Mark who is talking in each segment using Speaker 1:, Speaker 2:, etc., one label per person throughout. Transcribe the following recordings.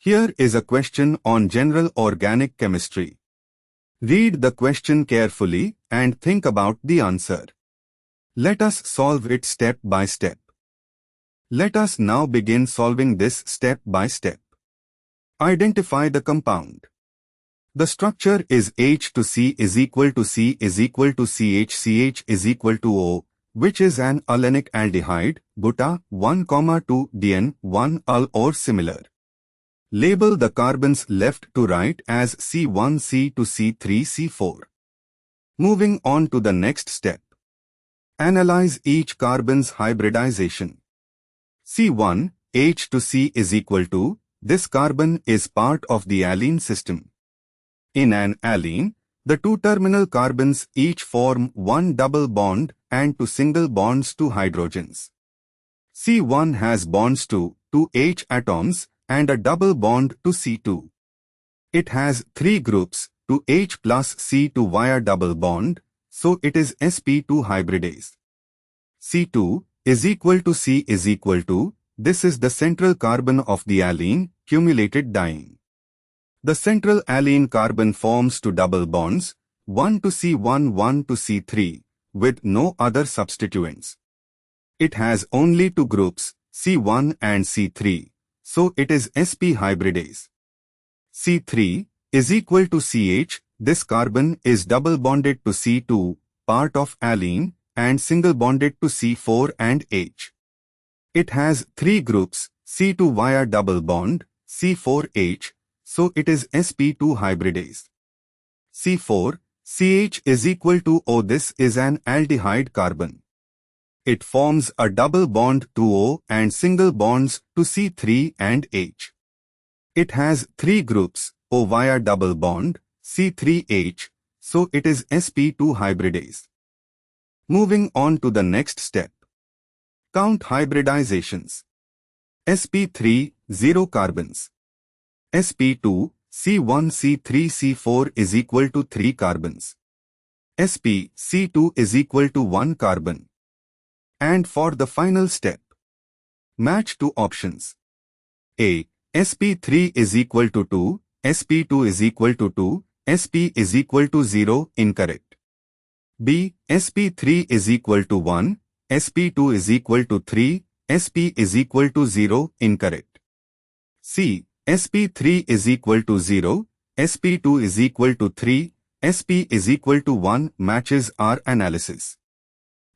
Speaker 1: Here is a question on general organic chemistry. Read the question carefully and think about the answer. Let us solve it step by step. Let us now begin solving this step by step. Identify the compound. The structure is H2C is equal to C is equal to CH, CH is equal to O, which is an allenic aldehyde, buta 1,2 DN 1 al or similar. Label the carbons left to right as C1, C2, C3, C4. Moving on to the next step. Analyze each carbon's hybridization. C1, H2C is equal to, this carbon is part of the allene system. In an allene, the two terminal carbons each form one double bond and two single bonds to hydrogens. C1 has bonds to two H atoms and a double bond to C2. It has three groups, to H plus C2 via double bond, so it is sp2 hybridase. C2 is equal to C is equal to, this is the central carbon of the allene, cumulated diene. The central allene carbon forms two double bonds, one to C1, one to C3, with no other substituents. It has only two groups, C1 and C3, so it is sp hybridase. C3 is equal to CH, this carbon is double bonded to C2, part of allene, and single bonded to C4 and H. It has three groups, C2 via double bond, C4H, so it is sp2 hybridase. C4, CH is equal to O. This is an aldehyde carbon. It forms a double bond to O and single bonds to C3 and H. It has three groups, O via double bond, C3H, so it is sp2 hybridase. Moving on to the next step. Count hybridizations. sp3, 0 carbons. sp2, C1, C3, C4 is equal to 3 carbons. sp, C2 is equal to 1 carbon. And for the final step, match two options. A. sp3 is equal to 2, sp2 is equal to 2, sp is equal to 0, incorrect. B. sp3 is equal to 1, sp2 is equal to 3, sp is equal to 0, incorrect. C. sp3 is equal to 0, sp2 is equal to 3, sp is equal to 1 matches our analysis.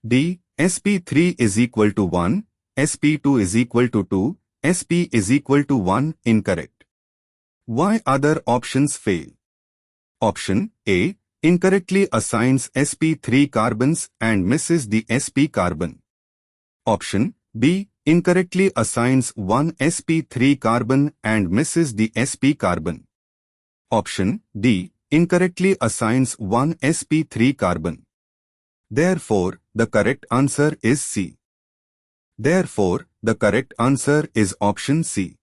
Speaker 1: D. sp3 is equal to 1, sp2 is equal to 2, sp is equal to 1, incorrect. Why other options fail? Option A. Incorrectly assigns sp3 carbons and misses the sp carbon. Option B. Incorrectly assigns one sp3 carbon and misses the sp carbon. Option D. Incorrectly assigns one sp3 carbon. Therefore, the correct answer is C. Therefore, the correct answer is option C.